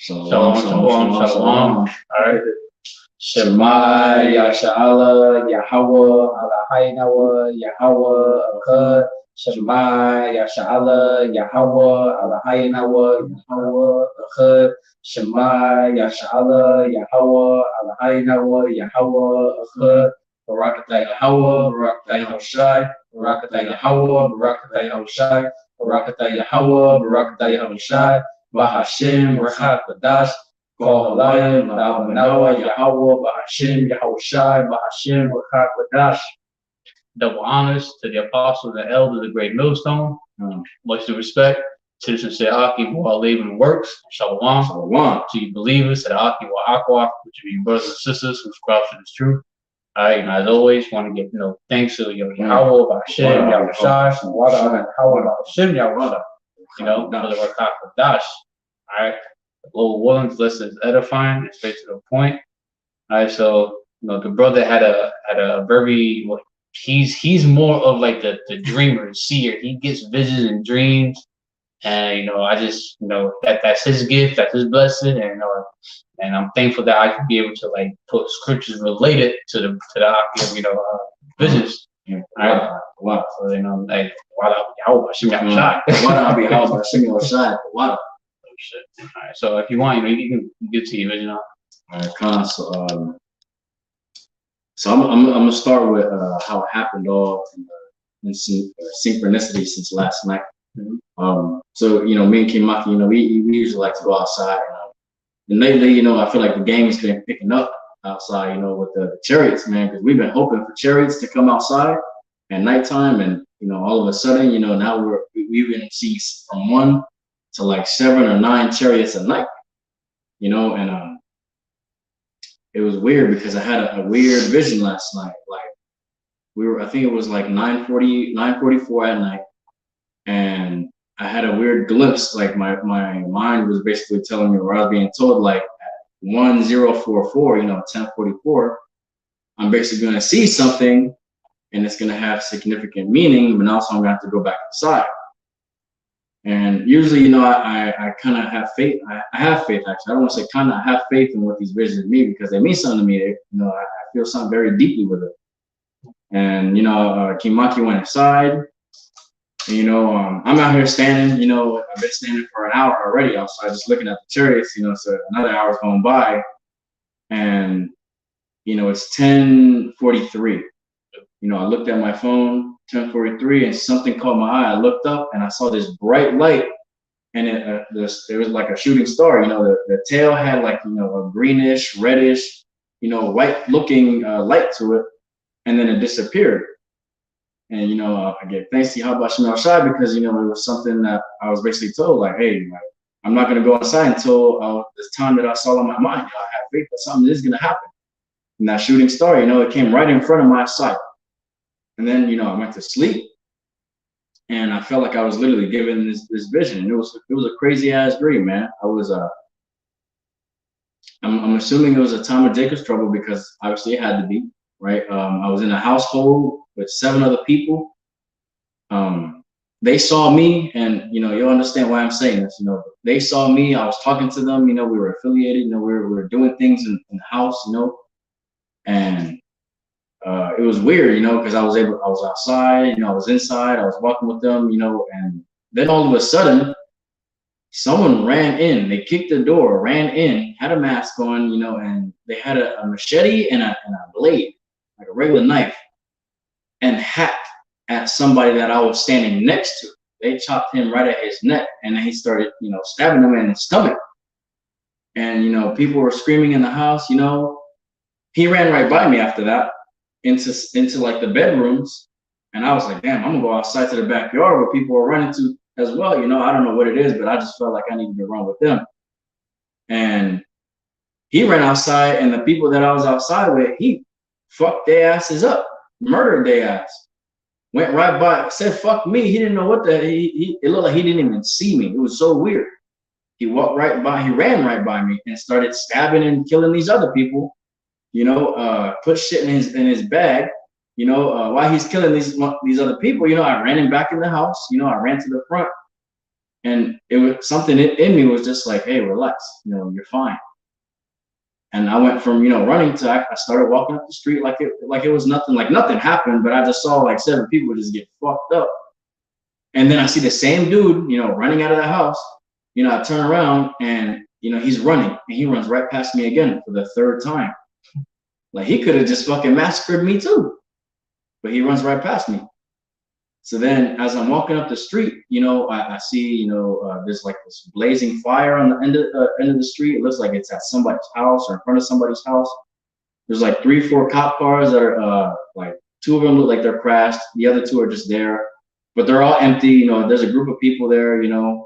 Shalom, shalom, shalom. All right. Shema Yashala Yahawah Alahainawa Yahawah Akkad. Shema Yashala Yahawah Alahainawa Yahawah Akkad. Shema Yashala Yahawah Alahainawa Yahawah Akkad. Barakatah Yahawah, Barakatah Yahushai, Barakatah Yahawah, Barakatah Yahushai, Barakatah Yahawah, Barakatah Yahushai, Bahashem QADASH. HALALYAM ABANAWA YAHAWAH BAHASHAM YAHAWASHI BAHASHAM QADASH. Double honors to the apostles and elders of the great millstone. Much due respect to the sincere Aki who are living works. Shalom. Shalom. To you believers, to the Aki YAHAWAH, which are your brothers and sisters who subscribe to this truth. All right, and as always, want to give thanks to YAHAWAH BAHASHAM YAHAWASHI, THAWADAH, YAHAWAH BAHASHAM YAHAWASHI, for the QADASH. All right. The Lord willing, list is edifying, it's straight to the point. All right, so the brother had a very he's more of like the dreamer, seer. He gets visions and dreams, and I just that's his gift, that's his blessing, and I'm thankful that I can be able to like put scriptures related to the visions. Yeah. All right, wow. So like YAHAWAH BAHASHAM YAHAWASHI. Shit. All right, so if you want, you can get to your vision. All right, so I'm gonna start with how it happened all in synchronicity since last night. So me and Kimaki, we usually like to go outside, and lately, I feel like the game has been picking up outside, with the chariots, man, because we've been hoping for chariots to come outside at nighttime, and all of a sudden, now we've been seeing from 1 to like 7 or 9 chariots a night, and it was weird because I had a weird vision last night. Like I think it was like 9:44 at night, and I had a weird glimpse. Like my mind was basically telling me, or I was being told, like at 1044, 1044, I'm basically gonna see something, and it's gonna have significant meaning, but also I'm gonna have to go back inside. And usually, I kind of have faith. I have faith, actually. I don't want to say kind of. I have faith in what these visions mean because they mean something to me. I feel something very deeply with it. And, Kimaki went inside. And, I'm out here standing. I've been standing for an hour already outside just looking at the chariots, so another hour's going by. And, it's 10:43. I looked at my phone, 10:43, and something caught my eye. I looked up and I saw this bright light, and there was like a shooting star. The tail had like a greenish, reddish, white-looking light to it, and then it disappeared. And I give thanks to YAHAWAH BAHASHAM YAHAWASHI because it was something that I was basically told, like, hey, I'm not gonna go inside until this time that I saw in my mind. I have faith that something is gonna happen. And that shooting star, it came right in front of my sight. And then, I went to sleep, and I felt like I was literally given this vision. And it was a crazy ass dream, man. I'm assuming it was a time of Jacob's trouble because obviously it had to be, right? I was in a household with 7 other people. They saw me, and you'll understand why I'm saying this. They saw me. I was talking to them. We were affiliated. We were doing things in the house. And it was weird, because I was outside, I was inside, I was walking with them, and then all of a sudden, someone ran in. They kicked the door, ran in, had a mask on, and they had a machete and a blade, like a regular knife, and hacked at somebody that I was standing next to. They chopped him right at his neck, and then he started, stabbing him in the stomach. And, people were screaming in the house, He ran right by me after that. Into like the bedrooms, and I was like, damn, I'm gonna go outside to the backyard where people are running to as well. I don't know what it is, but I just felt like I needed to run with them. And he ran outside, and the people that I was outside with, he fucked their asses up, murdered their ass, went right by, said fuck me. He didn't know what it looked like he didn't even see me. It was so weird. He walked right by, he ran right by me and started stabbing and killing these other people. Put shit in his bag, while he's killing these other people, I ran him back in the house, I ran to the front, And it was something in me was just like, hey, relax, you know, you're fine. And I went from, you know, running to I started walking up the street like it was nothing, like nothing happened, but I just saw like 7 people just get fucked up. And then I see the same dude, you know, running out of the house. You know, I turn around and, you know, he's running and he runs right past me again for the 3rd time. Like he could have just fucking massacred me too, but he runs right past me. So then as I'm walking up the street, you know, I see, you know, there's like this blazing fire on the end of the street. It looks like it's at somebody's house or in front of somebody's house. There's like 3, 4 cop cars that are like 2 of them look like they're crashed. The other 2 are just there, but they're all empty. You know, there's a group of people there, you know.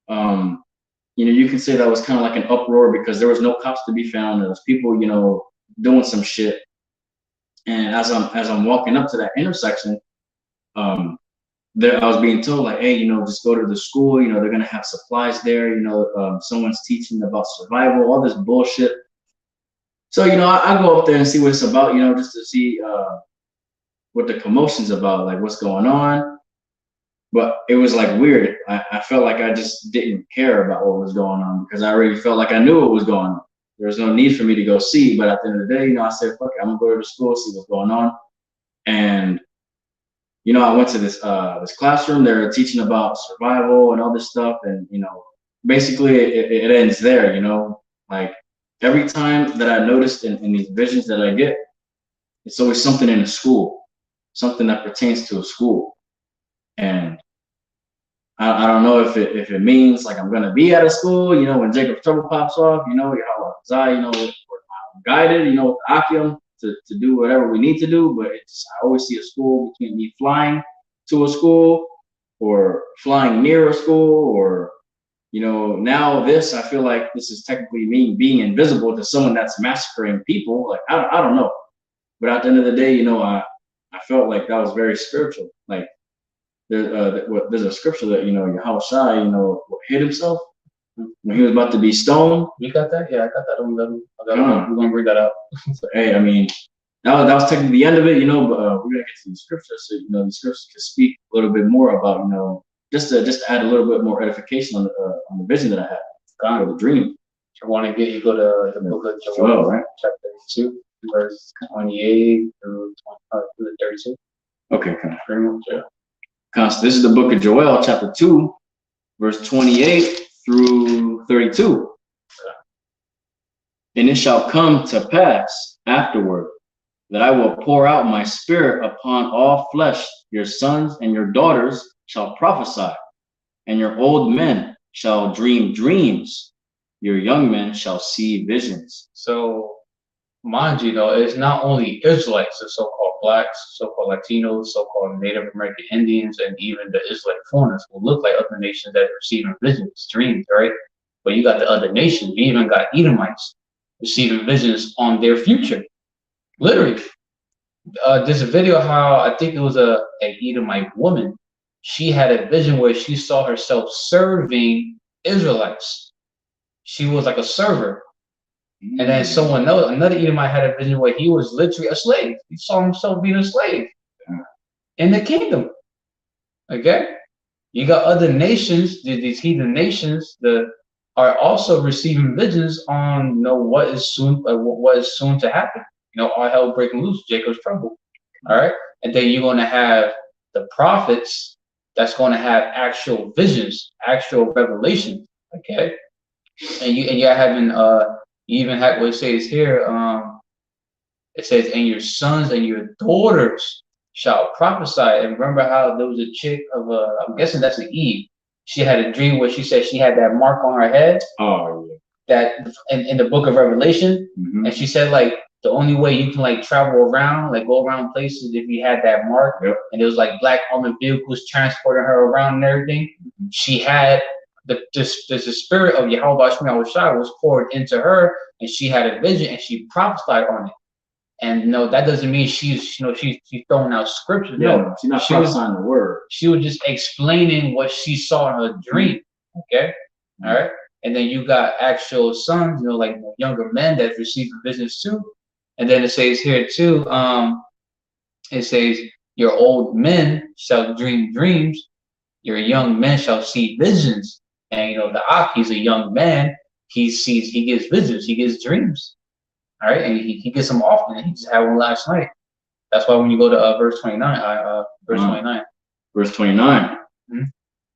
You know, you can say that was kind of like an uproar because there was no cops to be found. There was people, you know, doing some shit. And as I'm walking up to that intersection, I was being told like, hey, you know, just go to the school. You know, they're gonna have supplies there. You know, someone's teaching about survival, all this bullshit. So you know, I go up there and see what it's about. You know, just to see what the commotion's about, like what's going on. But it was like weird. I felt like I just didn't care about what was going on because I already felt like I knew what was going on. There was no need for me to go see. But at the end of the day, you know, I said, fuck it, I'm gonna go to the school, see what's going on. And you know, I went to this classroom. They're teaching about survival and all this stuff. And you know, basically it ends there. You know, like every time that I noticed in these visions that I get, it's always something in a school, something that pertains to a school. And I don't know if it means like I'm gonna be at a school, you know, when Jacob's trouble pops off, you know, YAHAWAH RATAZA, you know, I'm guided, you know, with Akim to do whatever we need to do. But I always see a school between me flying to a school or flying near a school, or you know, now I feel like this is technically me being invisible to someone that's massacring people. Like I don't know, but at the end of the day, you know, I felt like that was very spiritual. Like there's a scripture that, you know, YAHAWASHI, you know, hid himself when he was about to be stoned. You got that? Yeah, I got that. We're gonna read that out. So, hey, I mean, that was technically the end of it, you know. But we're gonna get to these scriptures, so you know, these scriptures can speak a little bit more about, you know, just to add a little bit more edification on the vision that I had, kind of the dream. I want to get you go to the book of Joel, right? Chapter 2, verse 28 through 32. Okay, kind of very much. Yeah. This is the book of Joel, chapter 2, verse 28 through 32. And it shall come to pass afterward that I will pour out my spirit upon all flesh. Your sons and your daughters shall prophesy, and your old men shall dream dreams. Your young men shall see visions. So, mind you, though, it's not only Israelites, the so-called blacks, so-called Latinos, so-called Native American Indians, and even the Israelite foreigners who look like other nations that are receiving visions, dreams, right? But you got the other nations. You even got Edomites receiving visions on their future. Literally. There's a video how I think it was a Edomite woman. She had a vision where she saw herself serving Israelites. She was like a server. And then someone else, another Edomite, had a vision where he was literally a slave. He saw himself being a slave in the kingdom. Okay? You got other nations, these heathen nations, that are also receiving visions on, you know, what is soon to happen. You know, all hell breaking loose, Jacob's trouble. All right? And then you're going to have the prophets that's going to have actual visions, actual revelation. Okay? And you're having you even have what it says here, it says, and your sons and your daughters shall prophesy. And remember how there was a chick of I'm guessing that's an Eve. She had a dream where she said she had that mark on her head. Oh yeah. That in the book of Revelation. And she said like the only way you can like travel around, like go around places if you had that mark. And it was like black armored vehicles transporting her around and everything. She had the spirit of YAHAWAH BAHASHAM YAHAWASHI was poured into her, and she had a vision and she prophesied on it. And no, that doesn't mean she's throwing out scriptures. Yeah, no, she's not prophesying the word. She was just explaining what she saw in her dream. Okay, all right. And then you got actual sons, you know, like younger men that receive visions too. And then it says here too, it says your old men shall dream dreams. your young men shall see visions. And you know, the Ak, he's a young man. He gets visions, he gets dreams. All right, and he gets them often. He just had one last night. That's why when you go to verse 29, verse 29. Verse 29. Mm-hmm.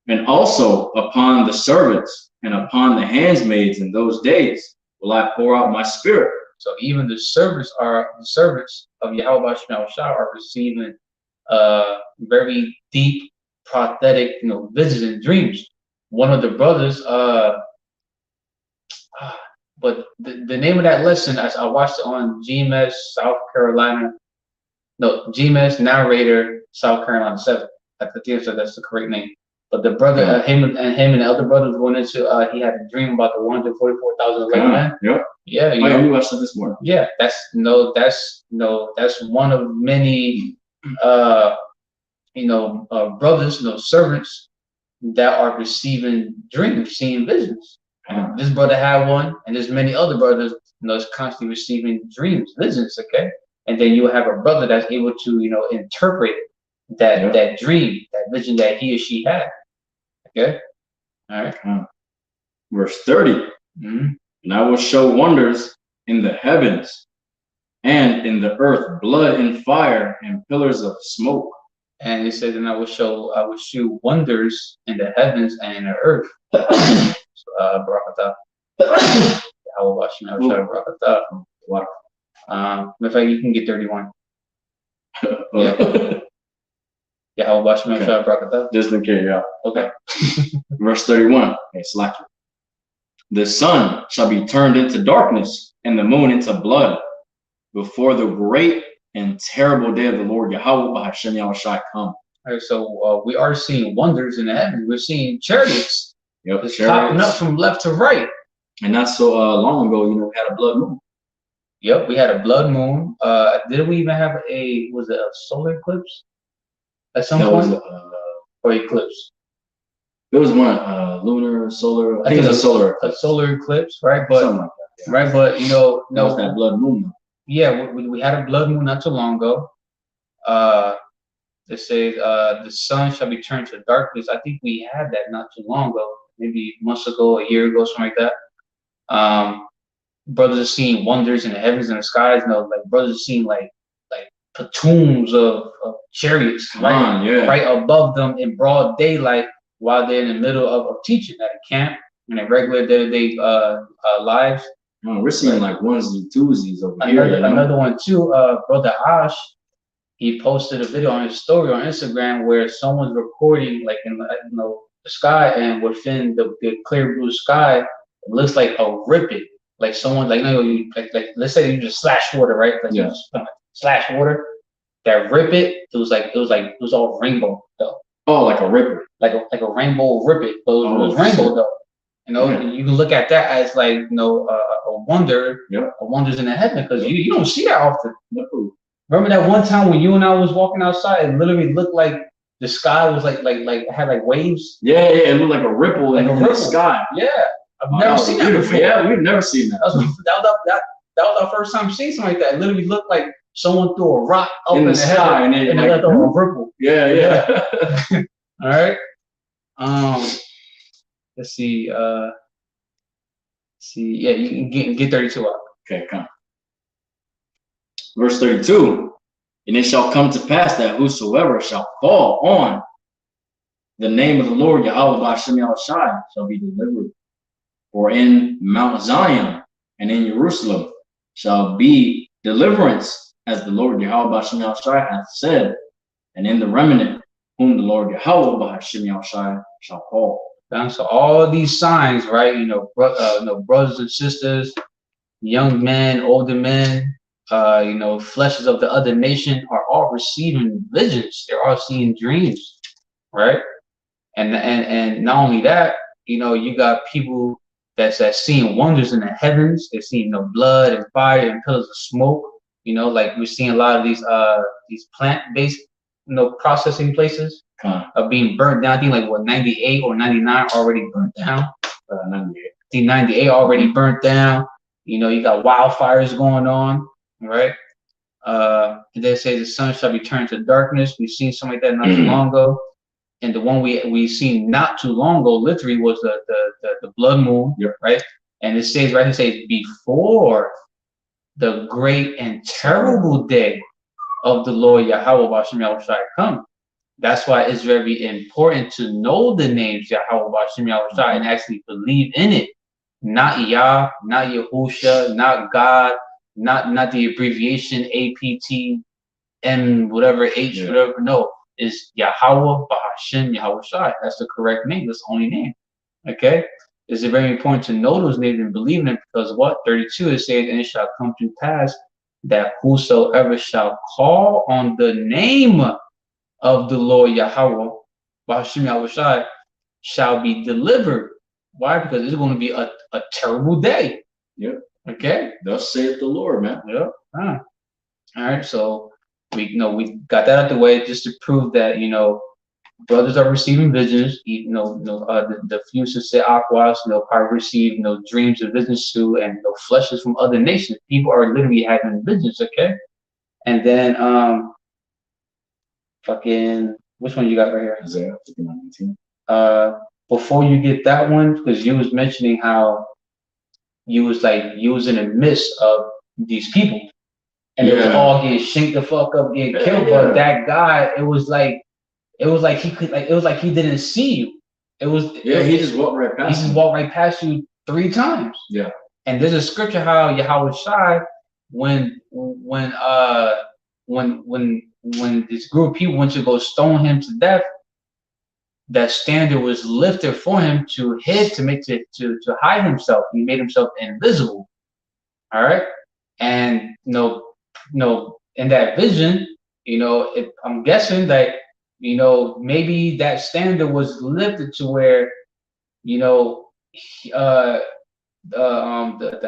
And also upon the servants and upon the handmaids in those days will I pour out my spirit. So even the servants of Yahawah Bahasham Yahawashi are receiving very deep prophetic, you know, visions and dreams. One of the brothers, but the name of that lesson, I watched it on GMS South Carolina. No, GMS Narrator South Carolina 7. I think that's the correct name. But the brother, him and the other brothers going into, he had a dream about the 144,000 elect men. Yep. Yeah, you know, watched this morning. Yeah, that's one of many, brothers, servants that are receiving dreams, seeing visions. And this brother had one, and there's many other brothers, that's constantly receiving dreams, visions. Okay, and then you have a brother that's able to, interpret that dream, that vision that he or she had. Okay, all right. Verse 30. Mm-hmm. And I will show wonders in the heavens and in the earth, blood and fire and pillars of smoke. And it says, and I will show wonders in the heavens and in the earth. Barakatah. YAHAWASHI Barakatah. In fact, you can get 31. Yeah. YAHAWASHI Barakatah. Just in case, yeah. Okay. Verse 31. Okay, slack it. The sun shall be turned into darkness and the moon into blood before the great and terrible day of the Lord YAHAWAH BAHASHAM YAHAWASHI come. All right, so we are seeing wonders in the heavens. We're seeing chariots. Yep, it's popping up from left to right. And not so long ago, we had a blood moon. Yep, we had a blood moon. Did we even have was it a solar eclipse at some point? Or eclipse? There was one lunar, solar. I think it was a solar eclipse, right? But something like that, yeah. Right, but that was that blood moon. Yeah, we had a blood moon not too long ago. It says the sun shall be turned to darkness. I think we had that not too long ago, maybe months ago, a year ago, something like that. Brothers are seeing wonders in the heavens and the skies. Like brothers are seeing like platoons of chariots right above them in broad daylight while they're in the middle of teaching at a camp in a regular day-to-day lives. We're seeing like onesies and twosies over here. Another one too, Brother Ash, he posted a video on his story on Instagram where someone's recording like in the sky, and within the clear blue sky, it looks like a ripid, like someone like let's say you just slash water, right? Like you just slash water. That ripid, it was all rainbow though. Oh, like a ripper. Like a rainbow ripid, but it was rainbow though. You can look at that as like a wonder, a wonders in the heaven, because you don't see that often. No. Remember that one time when you and I was walking outside, it literally looked like the sky was like had like waves. Yeah, it looked like a ripple in the sky. Yeah, I've never seen that before. Yeah, we've never seen that. That was our first time seeing something like that. It literally looked like someone threw a rock up in the sky and it let off a ripple. Yeah. All right. Let's see. Yeah, you can get 32 up. Okay, come. Verse 32. And it shall come to pass that whosoever shall fall on the name of the Lord YAHAWAH BAHASHAM YAHAWASHI shall be delivered. For in Mount Zion and in Jerusalem shall be deliverance, as the Lord YAHAWAH BAHASHAM YAHAWASHI hath said, and in the remnant whom the Lord YAHAWAH BAHASHAM YAHAWASHI shall call. So all these signs, right? Brothers and sisters, young men, older men, fleshes of the other nation are all receiving visions. They're all seeing dreams, right? And not only that, you got people that's seeing wonders in the heavens. They're seeing blood and fire and pillars of smoke. Like we're seeing a lot of these plant-based processing places are being burnt down. I think like 98 or 99 already burnt down. 98. I think 98 already burnt down. You got wildfires going on, right? They say the sun shall be turned to darkness. We've seen something like that not too long ago. and the one we seen not too long ago, literally, was the blood moon, right? And it says right here, it says before the great and terrible day of the Lord Yahawah Bahasham Yahawashi come. That's why it's very important to know the names Yahawah Bahasham Yahawashi and actually believe in it. Not Yah, not Yahusha, not God, not the abbreviation APT, M whatever, H whatever. No, it's Yahawah Bahasham Yahawashi. That's the correct name. That's the only name. Okay? It's very important to know those names and believe in them, because what? 32, it says, and it shall come to pass that whosoever shall call on the name of the Lord Yahawah Bahasham Yahawashi shall be delivered. Why? Because it's going to be a terrible day. Yep. Okay? Thus saith the Lord, man. Yep. All right. So we got that out the way just to prove that, brothers are receiving visions. The few sincere aquas, probably receive, dreams and visions too, and flushes from other nations. People are literally having visions, okay? And then which one you got right here? Isaiah 59:18. Before you get that one, because you was mentioning how you was in the midst of these people, and it was all getting shanked the fuck up, getting killed. But that guy, it was like he didn't see you. He just walked right past. He just walked right past you 3 times. Yeah. And there's a scripture how Yahawashi, when this group of people went to go stone him to death, that standard was lifted for him to hide himself. He made himself invisible. All right. And in that vision, I'm guessing that maybe that standard was lifted to where the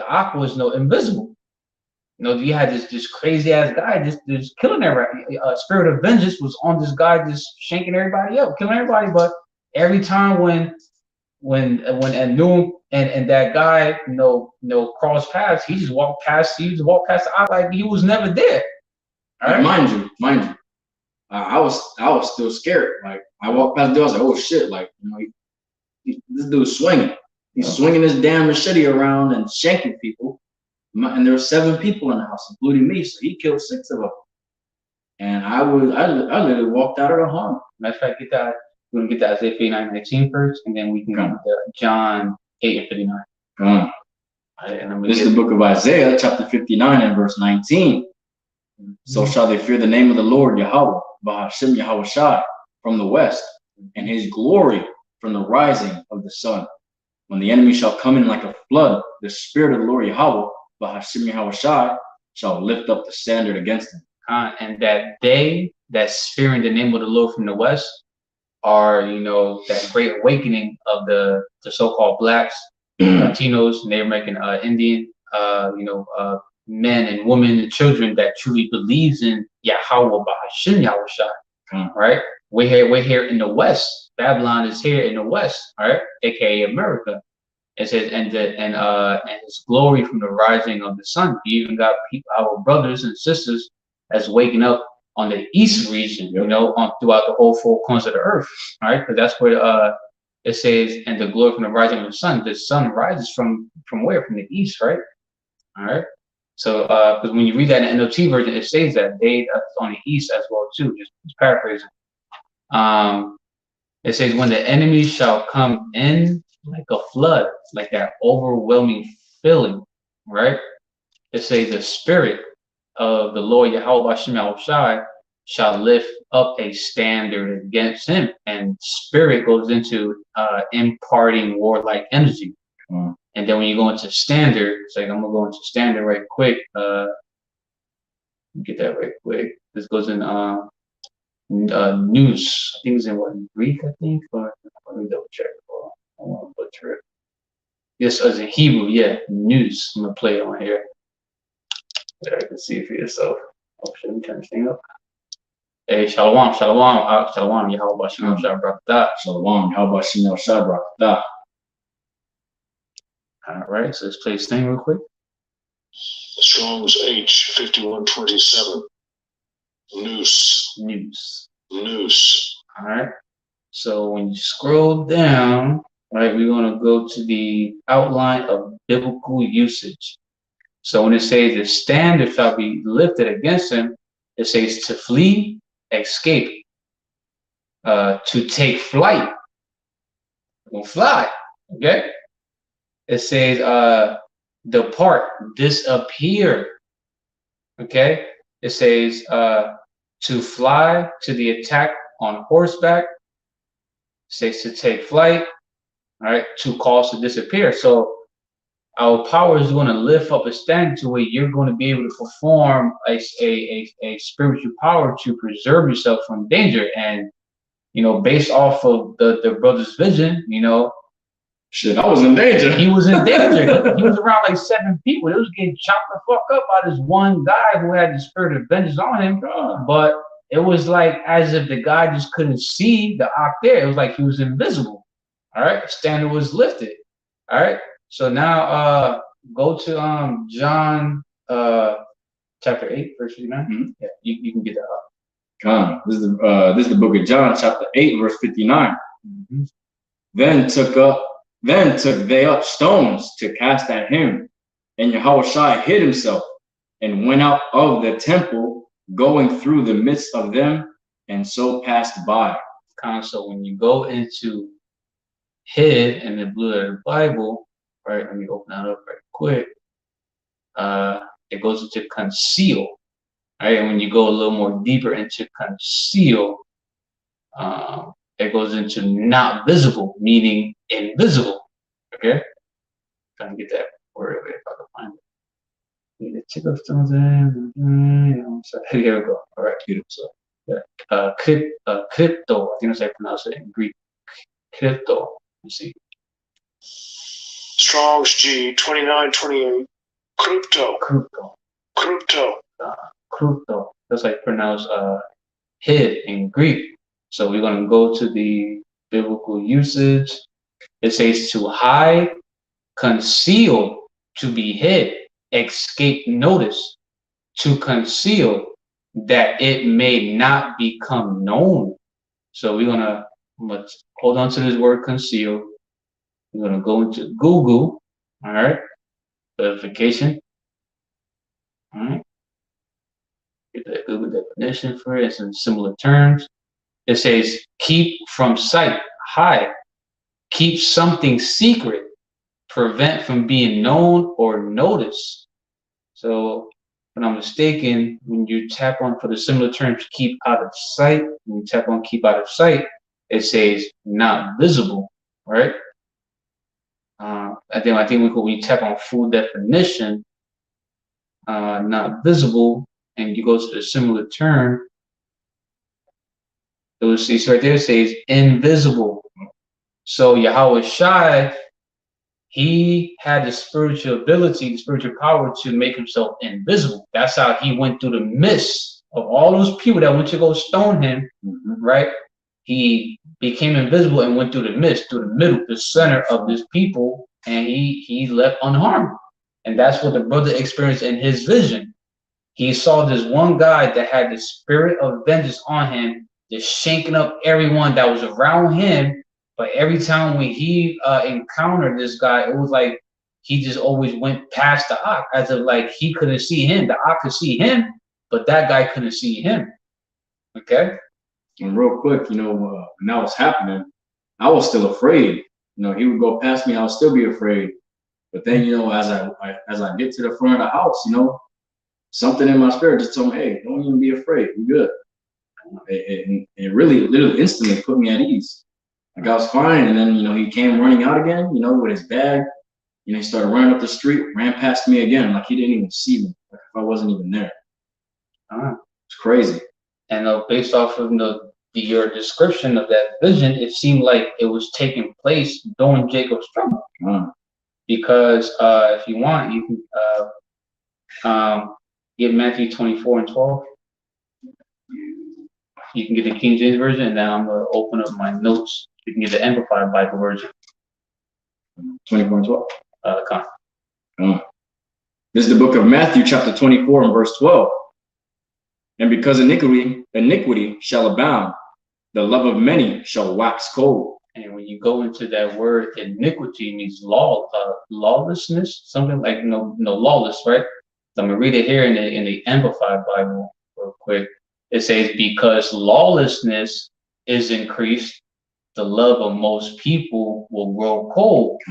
aqua was invisible. You had this crazy ass guy just killing everybody. Spirit of vengeance was on this guy, just shanking everybody up, killing everybody. But every time when Anu and that guy crossed paths, he just walked past. He just walked past the eye like he was never there. All right? Mind you. I was still scared. Like, I walked past the door, I was like, oh shit, like, this dude's swinging. He's swinging his damn machete around and shanking people. And there were 7 people in the house, including me, so he killed 6 of them. And I literally walked out of the home. Matter of fact, we're gonna get to Isaiah 59:19 first, and then we can go to John 8:59. This is the book of Isaiah, chapter 59 and verse 19. So shall they fear the name of the Lord Yahawah Bahashem Yahawashi from the west, and his glory from the rising of the sun. When the enemy shall come in like a flood, the spirit of the Lord Yahawah Bahashem Yahawashi shall lift up the standard against him. And that they that's fearing the name of the Lord from the west are, that great awakening of the so-called blacks, Latinos, Native American, Indian, men and women and children that truly believes in Yahawah Bahashem Yahawashi. Right? We're here in the West. Babylon is here in the West, right? AKA America. It says, and his glory from the rising of the sun. You even got our brothers and sisters that's waking up on the east region, throughout the whole 4 corners of the earth, right? Because that's where it says, and the glory from the rising of the sun. The sun rises from where? From the east, right? All right. So, because when you read that in the NLT version, it says that they are on the east as well too. Just paraphrasing. It says, when the enemy shall come in like a flood, like that overwhelming feeling, right? It says the spirit of the Lord Yahawah Bahashem Yahawashi shall lift up a standard against him. And spirit goes into imparting warlike energy. And then when you go into standard, it's like, I'm gonna go into standard right quick. Get that right quick. This goes in news. I think it's in what, Greek, I think, or let me double check. I want to butcher it. Yes, as in Hebrew, yeah, news. I'm gonna play it on here. There, you can see it for yourself. Oh shit, let me turn this thing up. Hey, shalom, shalom, shalom, Yahawah Bahashem Yahawashi. Shalom, Yahawah Bahashem Yahawashi. All right, so let's play this thing real quick. Strong's H 5127. Noose. News. Noose. All right. So when you scroll down, right, we're going to go to the outline of biblical usage. So when it says the standard shall be lifted against him, it says to flee, escape, to take flight, don't fly, okay? It says depart, disappear, okay? It says to fly to the attack on horseback, it says to take flight, all right, to cause to disappear. So our power is going to lift up a standard to where you're going to be able to perform a spiritual power to preserve yourself from danger. And, you know, based off of the brother's vision, you know, shit, I was in danger. He was in danger. He was around like 7 people. It was getting chopped the fuck up by this one guy who had the spirit of vengeance on him. But it was like as if the guy just couldn't see the Ak there. It was like he was invisible. All right, standard was lifted. All right. So now go to John chapter 8, verse 59. Mm-hmm. Yeah, you can get that up. This is the book of John, chapter 8, verse 59. Mm-hmm. Then took they up stones to cast at him, and Yahawashi hid himself and went out of the temple, going through the midst of them, and so passed by. So when you go into hid in the blue letter Bible, right? Let me open that up right quick. It goes into conceal, right? And when you go a little more deeper into conceal, it goes into not visible, meaning invisible. Okay, trying to get that word if I can find it. Need to check up stones in. Here we go. All right, beautiful. So, yeah. Crypto. I think that's how I pronounce it in Greek. Crypto. Let's see. Strong's G 2928. Crypto. Crypto. That's like pronounced hid in Greek. So we're gonna go to the biblical usage. It says to hide, conceal, to be hid, escape notice, to conceal, that it may not become known. So we're gonna hold on to this word conceal. We're gonna go into Google, all right, verification, all right. Get that Google definition for it in similar terms. It says keep from sight, hide, keep something secret, prevent from being known or noticed. So if I'm mistaken, when you tap on for the similar terms, keep out of sight, when you tap on keep out of sight, it says not visible, right? I think when you tap on full definition, not visible, and you go to the similar term, it will see right there, it says invisible. So Yahawashi, he had the spiritual ability, the spiritual power to make himself invisible. That's how he went through the midst of all those people that went to go stone him, right? He became invisible and went through the midst, through the middle, the center of this people, and he left unharmed. And that's what the brother experienced in his vision. He saw this one guy that had the spirit of vengeance on him, just shaking up everyone that was around him. But every time when he encountered this guy, it was like he just always went past the Ak, as if like he couldn't see him. The Ak could see him, but that guy couldn't see him. Okay? And real quick, you know, when that was happening, I was still afraid. You know, he would go past me, I would still be afraid. But then, you know, as I get to the front of the house, you know, something in my spirit just told me, hey, don't even be afraid. You're good. It really, literally instantly put me at ease. Like I was fine. And then, you know, he came running out again, you know, with his bag. You know, he started running up the street, ran past me again, like he didn't even see me, like if I wasn't even there. It's crazy. And based off of your description of that vision, it seemed like it was taking place during Jacob's trouble. Because if you want, you can get Matthew 24:12. You can get the King James version, and then I'm gonna open up my notes. You can get the Amplified Bible version. 24:12. This is the book of Matthew, chapter 24, and verse 12. And because iniquity shall abound, the love of many shall wax cold. And when you go into that word, iniquity means lawlessness, something like no lawless, right? So I'm gonna read it here in the Amplified Bible real quick. It says, because lawlessness is increased, the love of most people will grow cold.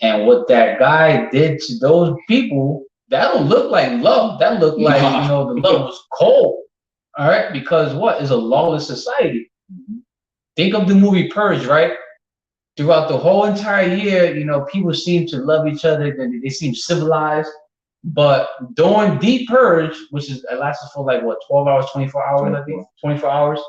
And what that guy did to those people, that don't look like love. That looked like, the love was cold. All right, because what is a lawless society? Think of the movie Purge, right? Throughout the whole entire year, people seem to love each other. They seem civilized. But during the Purge, which is lasted for like what, 12 hours, 24 hours, I think, 24 hours.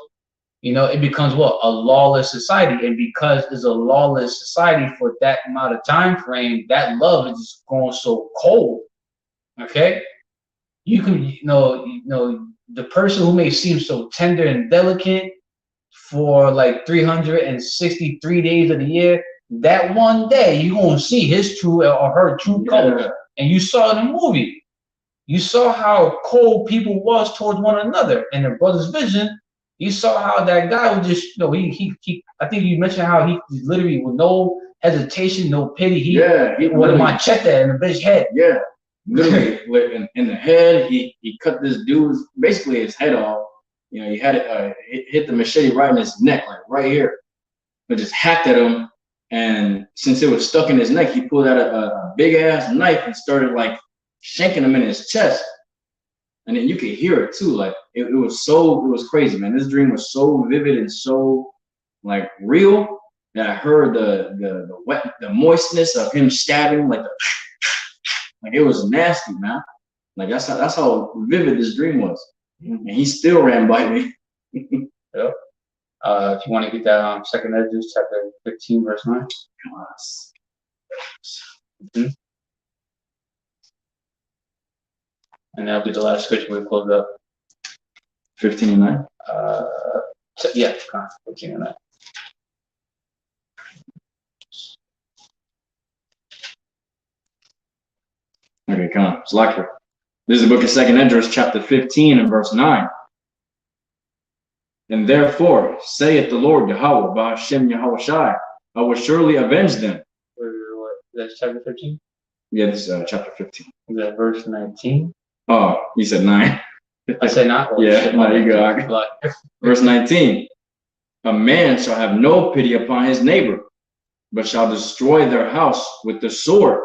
It becomes what? A lawless society. And because it's a lawless society for that amount of time frame, that love is just going so cold. Okay? You can, the person who may seem so tender and delicate for like 363 days of the year, that one day you're going to see his true or her true colors. And you saw in the movie. You saw how cold people was towards one another. In the brother's vision, you saw how that guy was just, he I think you mentioned how he literally with no hesitation, no pity, he with a machete in the bitch head. Yeah, literally in the head, he cut this dude's, basically his head off. He had it hit the machete right in his neck, like right here. But just hacked at him, and since it was stuck in his neck, he pulled out a big ass knife and started like shanking him in his chest. And then you could hear it too. Like it was crazy, man. This dream was so vivid and so like real that I heard the moistness of him stabbing, like it was nasty, man. Like that's how vivid this dream was. And he still ran by me. Yep. If you want to get that 2nd Ezra chapter 15 verse 9. And that'll be the last scripture we close up. 15 and 9? Yeah, 15 and 9. Okay, come on. It's like it. This is the book of 2nd Ezra, chapter 15 and verse 9. And therefore, saith the Lord YAHAWAH BAHASHAM YAHAWASHI, I will surely avenge them. That's chapter 15? Yeah, this is chapter 15. Is that verse 19? Oh, you said 9. I said 9? Yeah, there you go. Verse 19. A man shall have no pity upon his neighbor, but shall destroy their house with the sword,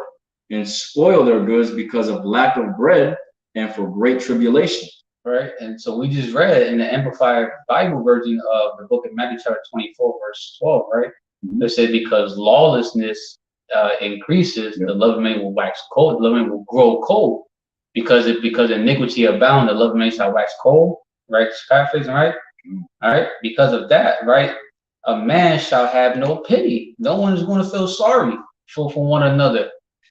and spoil their goods because of lack of bread and for great tribulation. Right, and so we just read in the Amplified Bible version of the book of Matthew chapter 24, verse 12, right? It said, because lawlessness increases, the love of many will wax cold, the love of many will grow cold. Because iniquity abound, the love of many shall wax cold, right? Paraphrasing, right? All right, because of that, right? A man shall have no pity. No one is going to feel sorry for one another.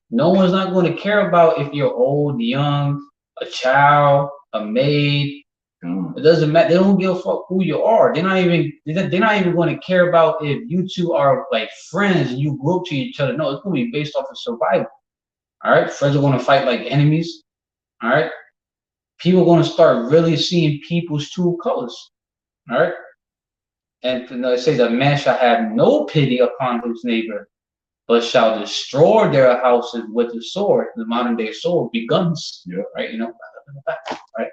No one's not going to care about if you're old, young, a child, a maid. It doesn't matter. They don't give a fuck who you are. They're not even going to care about if you two are like friends and you grew up to each other. No, it's going to be based off of survival. All right, friends are going to fight like enemies. All right, people are going to start really seeing people's true colors. All right, and it says that man shall have no pity upon his neighbor, but shall destroy their houses with the sword. The modern day sword be guns. Yeah. Right, right.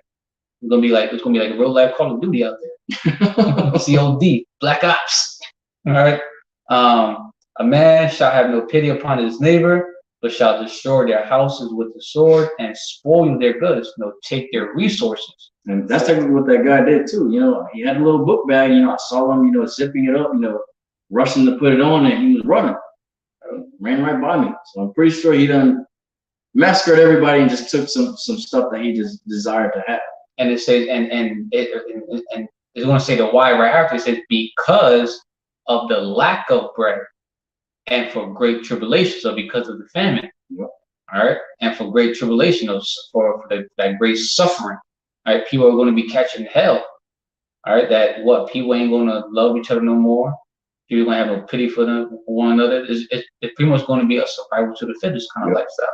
It's gonna be like a real life Call of Duty out there. COD, Black Ops. All right. A man shall have no pity upon his neighbor, but shall destroy their houses with the sword and spoil their goods. Take their resources. And that's technically what that guy did too. He had a little book bag. I saw him, zipping it up, rushing to put it on, and he was running. Ran right by me. So I'm pretty sure he done massacred everybody and just took some stuff that he just desired to have. And it says, and it's going to say the why right after. It says, because of the lack of bread and for great tribulation. So because of the famine. Yep. All right. And for great tribulation, for that great suffering. All right. People are going to be catching hell. All right. That people ain't going to love each other no more. People are going to have no pity for one another. It's pretty much going to be a survival to the fittest kind of lifestyle.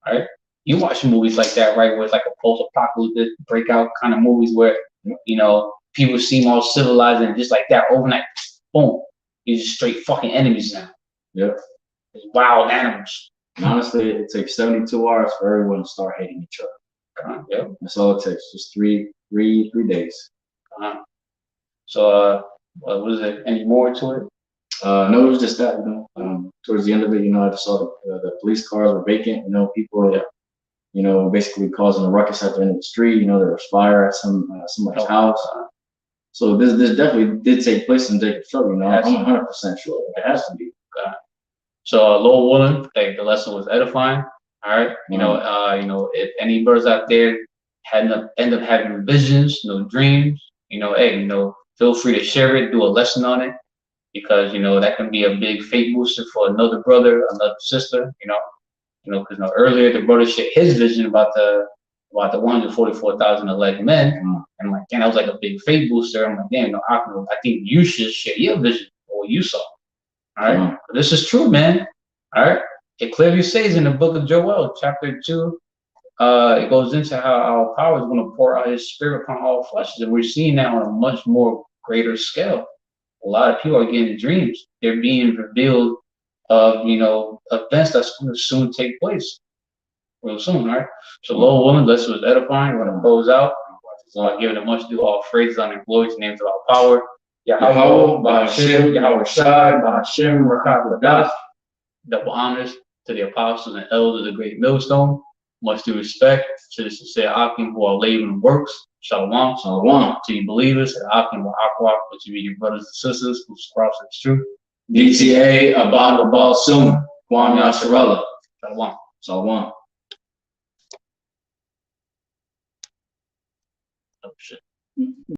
All right. You watch movies like that, right? Where it's like a post-apocalyptic breakout kind of movies where, people people seem all civilized and just like that overnight, boom, these are straight fucking enemies now. Yep. It's wild animals. And honestly, it takes 72 hours for everyone to start hating each other. Yep. That's all it takes. Just three days. So, was there any more to it? No, it was just that, towards the end of it, I just saw the police cars were vacant, people, basically causing a ruckus at the end of the street, there was fire at somebody's house. So this definitely did take place in Jacob's trouble, I'm 100% sure. It has to be. So, Lord willing, the lesson was edifying. All right. If any brothers out there end up having visions, dreams, feel free to share it, do a lesson on it, because that can be a big faith booster for another brother, another sister, because earlier the brother shared his vision about the 144,000 elect men, and I'm like, damn, that was like a big faith booster. I'm like, damn, I think you should share your vision or what you saw. All right, this is true, man. All right, it clearly says in the book of Joel, chapter 2. It goes into how our power is going to pour out His Spirit upon all flesh, and we're seeing that on a much more greater scale. A lot of people are getting dreams; they're being revealed of events that's going to soon take place, real soon, right? So, Lord willing, bless was edifying. We're going to close out. So, giving a much due all phrases on the glory to the names of our power. YAHAWAH BAHASHAM YAHAWASHI THAWADAH. Double honors to the apostles and elders of the great millstone. Much due respect to the sincere Akim who are laboring works. Shalom. Shalom. To you believers, and Akim YAHAWAH, which you be your brothers and sisters who subscribe to the truth. DTA ABANAWA BAHASHAM YAHAWASHI. Shalom. Shalom. Oh shit.